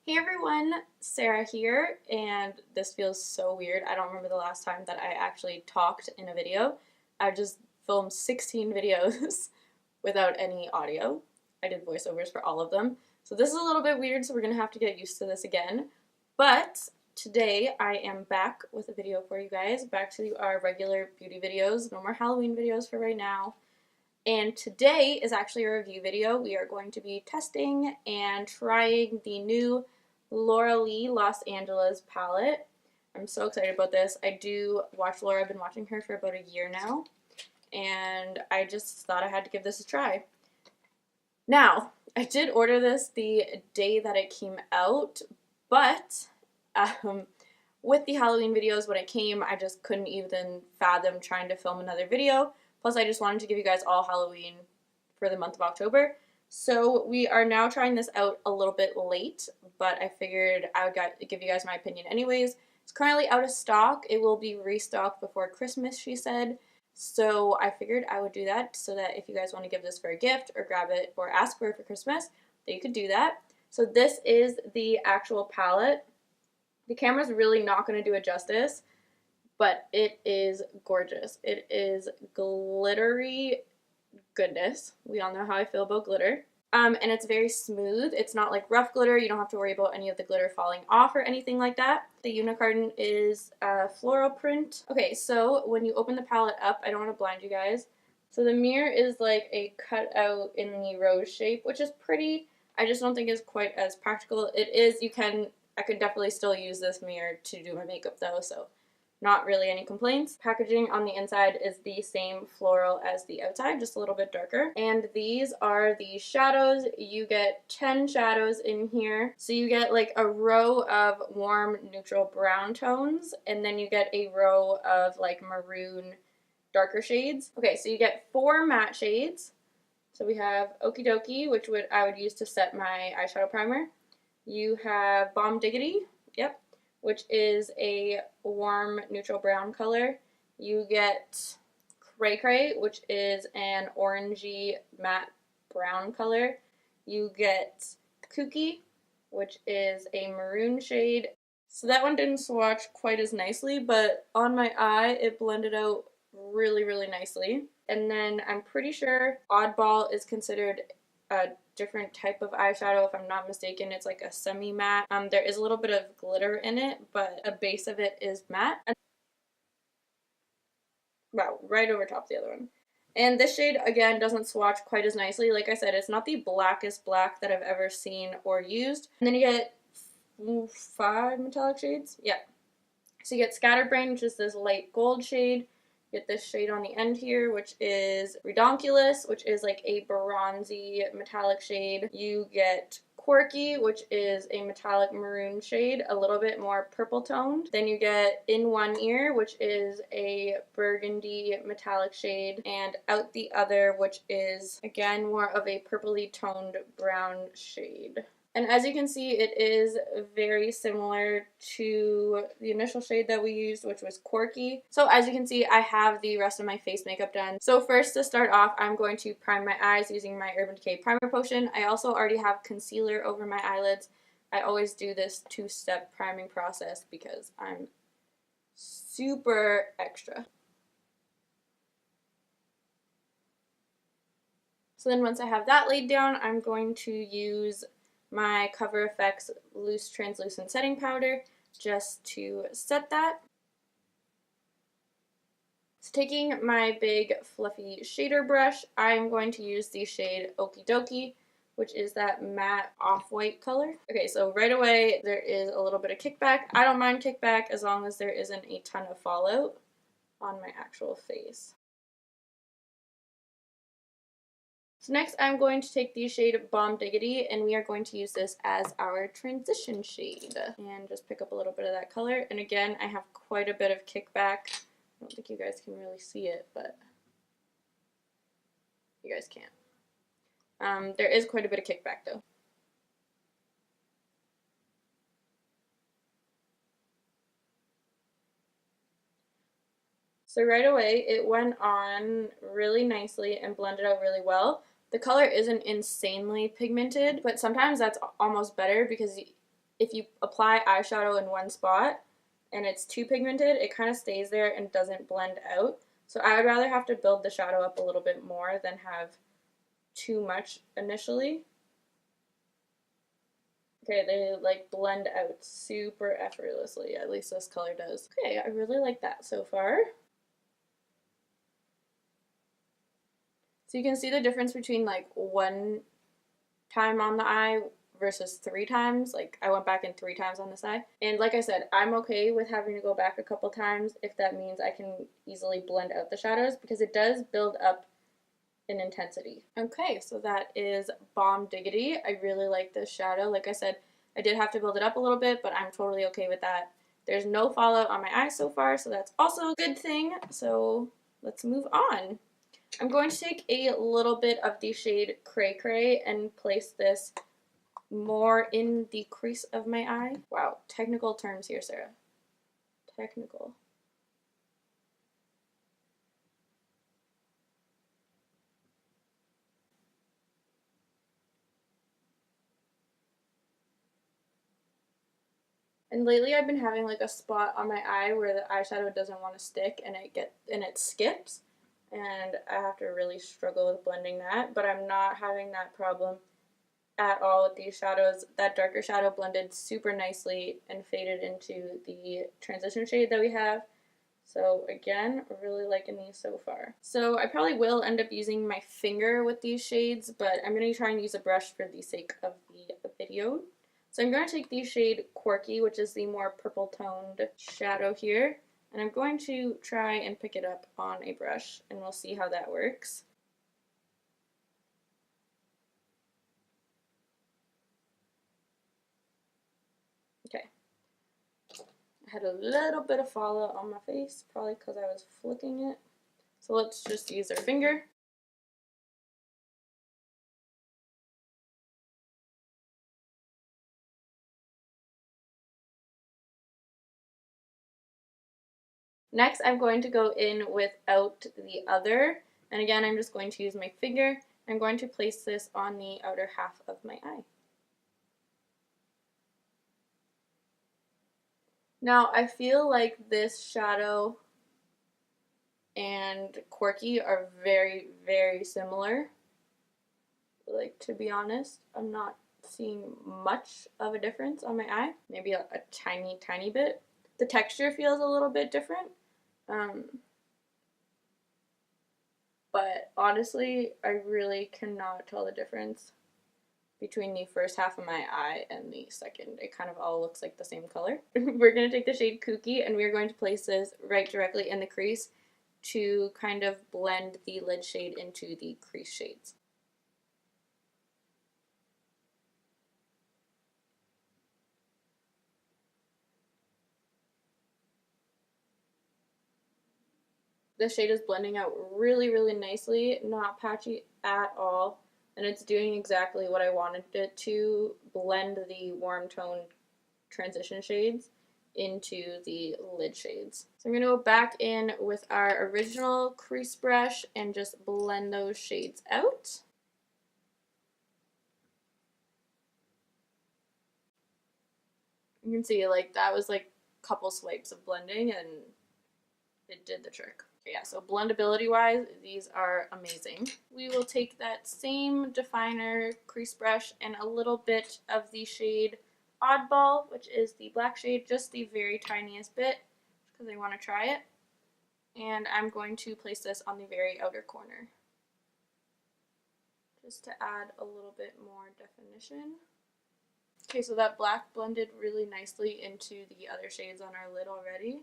Hey everyone, Sarah here, and this feels so weird. I don't remember the last time that I actually talked in a video. I just filmed 16 videos without any audio. I did voiceovers for all of them. So this is a little bit weird, so we're going to have to get used to this again. But today I am back with a video for you guys, back to our regular beauty videos. No more Halloween videos for right now. And today is actually a review video. We are going to be testing and trying the new Laura Lee Los Angeles palette. I'm so excited about this. I do watch Laura. I've been watching her for about a year now, and I just thought I had to give this a try. Now, I did order this the day that it came out, but with the Halloween videos when it came, I just couldn't even fathom trying to film another video. Plus, I just wanted to give you guys all Halloween for the month of October. So we are now trying this out a little bit late, but I figured I would give you guys my opinion anyways. It's currently out of stock. It will be restocked before Christmas, she said. So I figured I would do that so that if you guys want to give this for a gift or grab it or ask for it for Christmas, that you could do that. So this is the actual palette. The camera's really not going to do it justice, but it is gorgeous. It is glittery goodness. We all know how I feel about glitter. And it's very smooth. It's not like rough glitter. You don't have to worry about any of the glitter falling off or anything like that. The unicorn is a floral print. Okay, so when you open the palette up, I don't want to blind you guys. So the mirror is like a cutout in the rose shape, which is pretty. I just don't think it's quite as practical. It is, I could definitely still use this mirror to do my makeup though, so not really any complaints. Packaging on the inside is the same floral as the outside, just a little bit darker. And these are the shadows. You get 10 shadows in here. So you get like a row of warm neutral brown tones, and then you get a row of like maroon darker shades. Okay, so you get 4 matte shades. So we have Okie Dokie, which I would use to set my eyeshadow primer. You have Bomb Diggity, yep, which is a warm neutral brown color. You get Cray Cray, which is an orangey matte brown color. You get Kooky, which is a maroon shade. So that one didn't swatch quite as nicely, but on my eye it blended out really, really nicely. And then I'm pretty sure Oddball is considered a different type of eyeshadow, if I'm not mistaken. It's like a semi-matte. There is a little bit of glitter in it, but the base of it is matte. Wow, right over top of the other one. And this shade, again, doesn't swatch quite as nicely. Like I said, it's not the blackest black that I've ever seen or used. And then you get 5 metallic shades. Yeah. So you get Scatterbrain, which is this light gold shade. Get this shade on the end here, which is Redonkulous, which is like a bronzy metallic shade. You get Quirky, which is a metallic maroon shade, a little bit more purple toned. Then you get In One Ear, which is a burgundy metallic shade, and Out the Other, which is again more of a purpley toned brown shade. And as you can see, it is very similar to the initial shade that we used, which was Quirky. So as you can see, I have the rest of my face makeup done. So first, to start off, I'm going to prime my eyes using my Urban Decay Primer Potion. I also already have concealer over my eyelids. I always do this 2-step priming process because I'm super extra. So then once I have that laid down, I'm going to use my Cover FX Loose Translucent Setting Powder just to set that. So taking my big fluffy shader brush, I'm going to use the shade Okie Dokie, which is that matte off-white color. Okay, so right away there is a little bit of kickback. I don't mind kickback as long as there isn't a ton of fallout on my actual face. So next I'm going to take the shade Bomb Diggity, and we are going to use this as our transition shade. And just pick up a little bit of that color. And again, I have quite a bit of kickback. I don't think you guys can really see it, but you guys can't. There is quite a bit of kickback though. So right away, it went on really nicely and blended out really well. The color isn't insanely pigmented, but sometimes that's almost better because if you apply eyeshadow in one spot and it's too pigmented, it kind of stays there and doesn't blend out. So I would rather have to build the shadow up a little bit more than have too much initially. Okay, they like blend out super effortlessly, at least this color does. Okay, I really like that so far. So you can see the difference between like one time on the eye versus 3 times. Like I went back in 3 times on this eye. And like I said, I'm okay with having to go back a couple times if that means I can easily blend out the shadows, because it does build up in intensity. Okay, so that is Bomb Diggity. I really like this shadow. Like I said, I did have to build it up a little bit, but I'm totally okay with that. There's no fallout on my eyes so far, so that's also a good thing. So let's move on. I'm going to take a little bit of the shade Cray Cray and place this more in the crease of my eye. Wow, technical terms here, Sarah. Technical. And lately I've been having like a spot on my eye where the eyeshadow doesn't want to stick and it skips, and I have to really struggle with blending that, but I'm not having that problem at all with these shadows. That darker shadow blended super nicely and faded into the transition shade that we have. So again, really liking these so far. So I probably will end up using my finger with these shades, but I'm going to try and use a brush for the sake of the video. So I'm going to take the shade Quirky, which is the more purple toned shadow here, and I'm going to try and pick it up on a brush, and we'll see how that works. Okay. I had a little bit of fallout on my face, probably because I was flicking it. So let's just use our finger. Next, I'm going to go in without the other, and again, I'm just going to use my finger. I'm going to place this on the outer half of my eye. Now, I feel like this shadow and Quirky are very, very similar. Like, to be honest, I'm not seeing much of a difference on my eye. Maybe a tiny, tiny bit. The texture feels a little bit different. But honestly, I really cannot tell the difference between the first half of my eye and the second. It kind of all looks like the same color. We're going to take the shade Kooky, and we're going to place this right directly in the crease to kind of blend the lid shade into the crease shades. This shade is blending out really, really nicely, not patchy at all, and it's doing exactly what I wanted it to, blend the warm tone transition shades into the lid shades. So I'm going to go back in with our original crease brush and just blend those shades out. You can see like that was like a couple swipes of blending and it did the trick. Yeah, so blendability wise, these are amazing. We will take that same definer crease brush and a little bit of the shade Oddball, which is the black shade, just the very tiniest bit, because I want to try it. And I'm going to place this on the very outer corner, just to add a little bit more definition. Okay, so that black blended really nicely into the other shades on our lid already.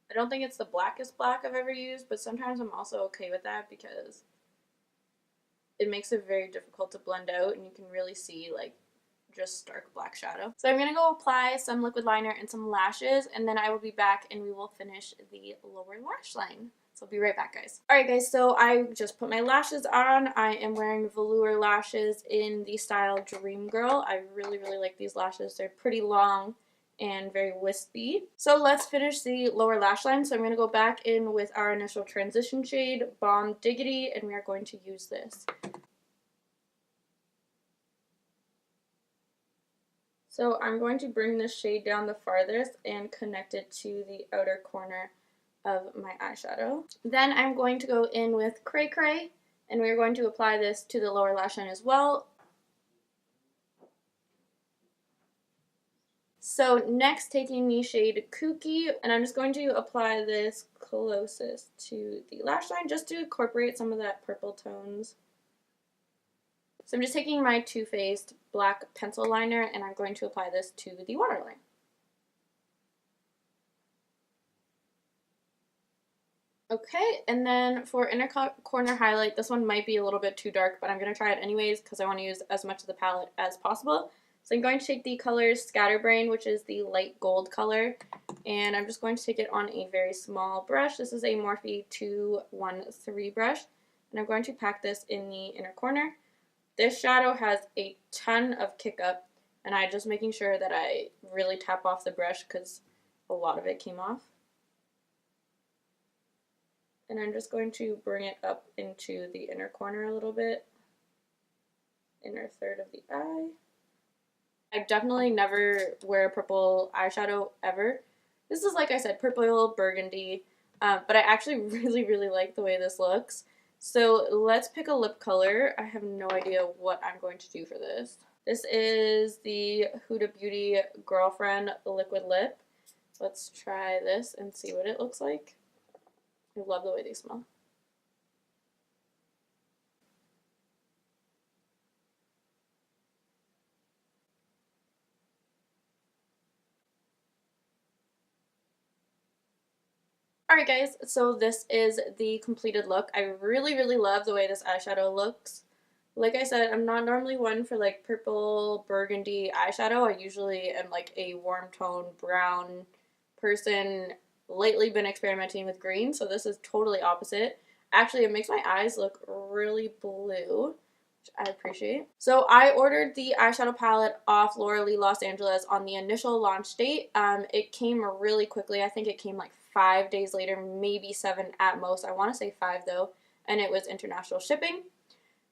I don't think it's the blackest black I've ever used, but sometimes I'm also okay with that because it makes it very difficult to blend out and you can really see like just stark black shadow. So I'm going to go apply some liquid liner and some lashes, and then I will be back and we will finish the lower lash line. So I'll be right back, guys. Alright guys, so I just put my lashes on. I am wearing velour lashes in the style Dream Girl. I really, really like these lashes. They're pretty long and very wispy. So let's finish the lower lash line. So I'm going to go back in with our initial transition shade, Bomb Diggity, and we are going to use this. So I'm going to bring this shade down the farthest and connect it to the outer corner of my eyeshadow. Then I'm going to go in with Cray Cray, and we're going to apply this to the lower lash line as well. So next, taking the shade Kooky, and I'm just going to apply this closest to the lash line just to incorporate some of that purple tones. So I'm just taking my Too Faced black pencil liner and I'm going to apply this to the waterline. Okay, and then for inner corner highlight, this one might be a little bit too dark, but I'm going to try it anyways because I want to use as much of the palette as possible. So I'm going to take the color Scatterbrain, which is the light gold color, and I'm just going to take it on a very small brush. This is a Morphe 213 brush, and I'm going to pack this in the inner corner. This shadow has a ton of kick up, and I'm just making sure that I really tap off the brush because a lot of it came off. And I'm just going to bring it up into the inner corner a little bit, inner third of the eye. I definitely never wear purple eyeshadow ever. This is, like I said, purple burgundy, but I actually really like the way this looks. So let's pick a lip color. I have no idea what I'm going to do for this. This is the Huda Beauty Girlfriend Liquid Lip. Let's try this and see what it looks like. I love the way they smell. Alright guys, so this is the completed look. I really love the way this eyeshadow looks. Like I said, I'm not normally one for like purple burgundy eyeshadow. I usually am like a warm tone brown person. Lately been experimenting with green, so this is totally opposite. Actually, it makes my eyes look really blue, which I appreciate. So I ordered the eyeshadow palette off Laura Lee Los Angeles on the initial launch date. It came really quickly. I think it came like 5 days later, maybe 7 at most. I want to say 5 though, and it was international shipping.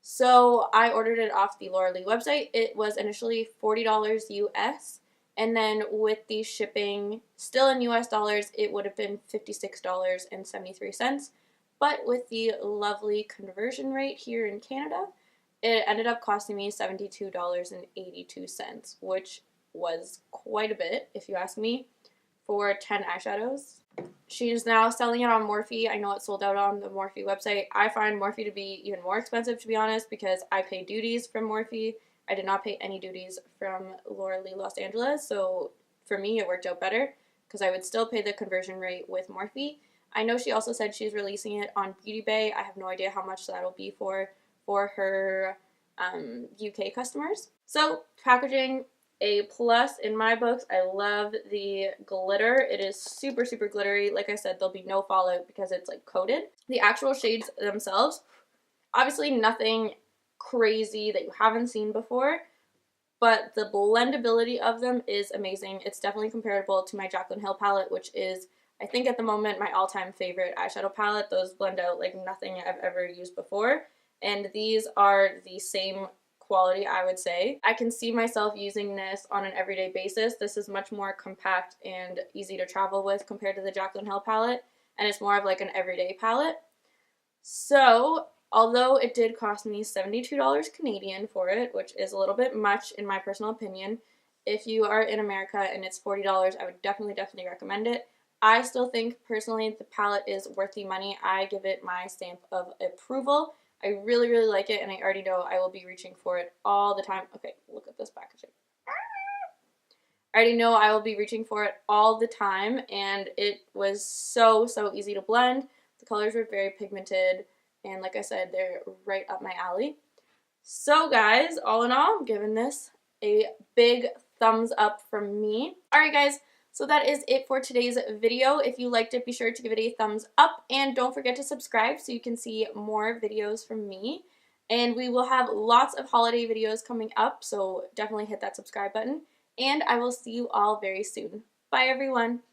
So I ordered it off the Laura Lee website. It was initially $40 US, and then with the shipping still in US dollars, it would have been $56.73. But with the lovely conversion rate here in Canada, it ended up costing me $72.82, which was quite a bit, if you ask me, for 10 eyeshadows. She's now selling it on Morphe. I know it's sold out on the Morphe website. I find Morphe to be even more expensive, to be honest, because I pay duties from Morphe. I did not pay any duties from Laura Lee Los Angeles, so for me it worked out better because I would still pay the conversion rate with Morphe. I know she also said she's releasing it on Beauty Bay. I have no idea how much that'll be for her UK customers. So packaging, A+ in my books. I love the glitter. It is super glittery. Like I said, there'll be no fallout because it's like coated. The actual shades themselves, obviously nothing crazy that you haven't seen before, but the blendability of them is amazing. It's definitely comparable to my Jaclyn Hill palette, which is, I think at the moment, my all-time favorite eyeshadow palette. Those blend out like nothing I've ever used before, and these are the same quality, I would say. I can see myself using this on an everyday basis. This is much more compact and easy to travel with compared to the Jaclyn Hill palette, and it's more of like an everyday palette. So although it did cost me $72 Canadian for it, which is a little bit much in my personal opinion, if you are in America and it's $40, I would definitely recommend it. I still think personally the palette is worth the money. I give it my stamp of approval. I really like it, and I already know I will be reaching for it all the time. Okay, look at this packaging. I already know I will be reaching for it all the time, and it was so easy to blend. The colors were very pigmented, and like I said, they're right up my alley. So guys, all in all, I'm giving this a big thumbs up from me. Alright guys, so that is it for today's video. If you liked it, be sure to give it a thumbs up, and don't forget to subscribe so you can see more videos from me. And we will have lots of holiday videos coming up, so definitely hit that subscribe button. And I will see you all very soon. Bye everyone!